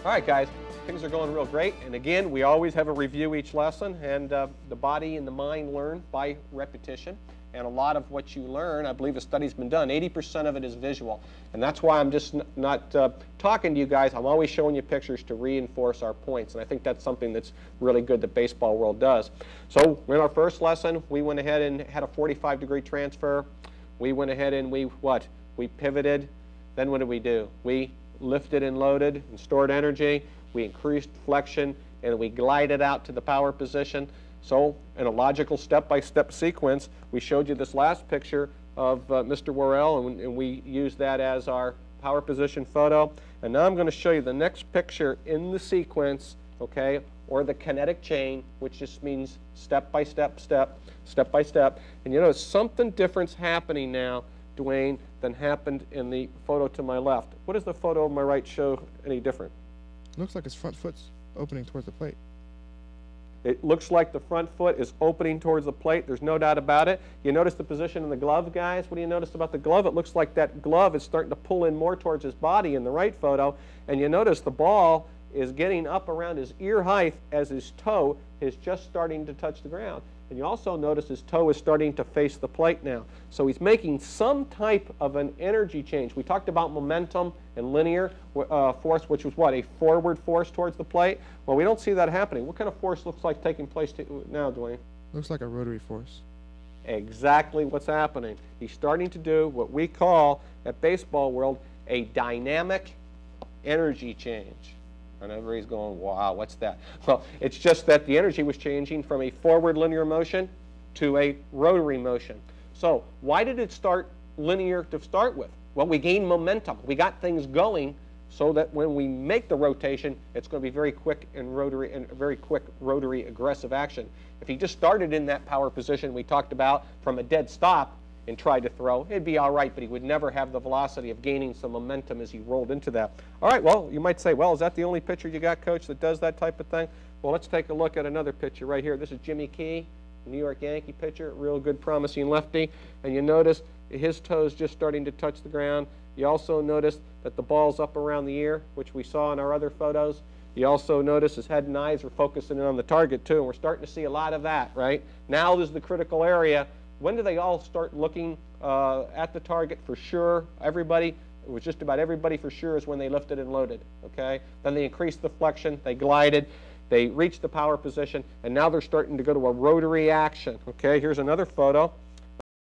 All right, guys, things are going real great. And again, we always have a review each lesson, and the body and the mind learn by repetition. And a lot of what you learn, I believe a study's been done, 80% of it is visual. And that's why I'm just not talking to you guys. I'm always showing you pictures to reinforce our points. And I think that's something that's really good that baseball world does. So in our first lesson, we went ahead and had a 45-degree transfer. We went ahead and we pivoted. Then what did we do? We lifted and loaded and stored energy. We increased flexion, and we glided out to the power position. So in a logical step-by-step sequence, we showed you this last picture of Mr. Worrell, and we used that as our power position photo. And now I'm going to show you the next picture in the sequence, okay, or the kinetic chain, which just means step-by-step, step-by-step. And you notice something different's happening now, Dwayne, than happened in the photo to my left. What does the photo on my right show any different? Looks like his front foot's opening towards the plate. It looks like the front foot is opening towards the plate. There's no doubt about it. You notice the position in the glove, guys? What do you notice about the glove? It looks like that glove is starting to pull in more towards his body in the right photo. And you notice the ball is getting up around his ear height as his toe is just starting to touch the ground. And you also notice his toe is starting to face the plate now. So he's making some type of an energy change. We talked about momentum and linear force, which was what, a forward force towards the plate? Well, we don't see that happening. What kind of force looks like taking place now, Dwayne? Looks like a rotary force. Exactly what's happening. He's starting to do what we call, at baseball world, a dynamic energy change. And everybody's going, wow, what's that? Well, it's just that the energy was changing from a forward linear motion to a rotary motion. So why did it start linear to start with? Well, we gained momentum. We got things going so that when we make the rotation, it's going to be very quick and very quick rotary aggressive action. If he just started in that power position we talked about from a dead stop and tried to throw, it'd be all right, but he would never have the velocity of gaining some momentum as he rolled into that. All right, well, you might say, well, is that the only pitcher you got, Coach, that does that type of thing? Well, let's take a look at another pitcher right here. This is Jimmy Key, New York Yankee pitcher, real good, promising lefty. And you notice his toes just starting to touch the ground. You also notice that the ball's up around the ear, which we saw in our other photos. You also notice his head and eyes are focusing in on the target, too, and we're starting to see a lot of that, right? Now is the critical area. When do they all start looking at the target for sure? Everybody, it was just about everybody for sure is when they lifted and loaded, okay? Then they increased the flexion, they glided, they reached the power position, and now they're starting to go to a rotary action, okay? Here's another photo.